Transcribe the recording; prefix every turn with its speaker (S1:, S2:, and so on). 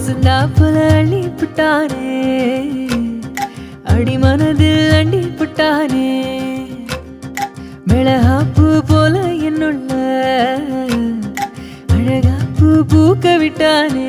S1: வசந்தாப்புல அள்ளி புட்டானே அடி மனதில் அண்டி புட்டானே மிளகாப்பு போல என்னுள்ள அழகாப்பு பூக்க விட்டானே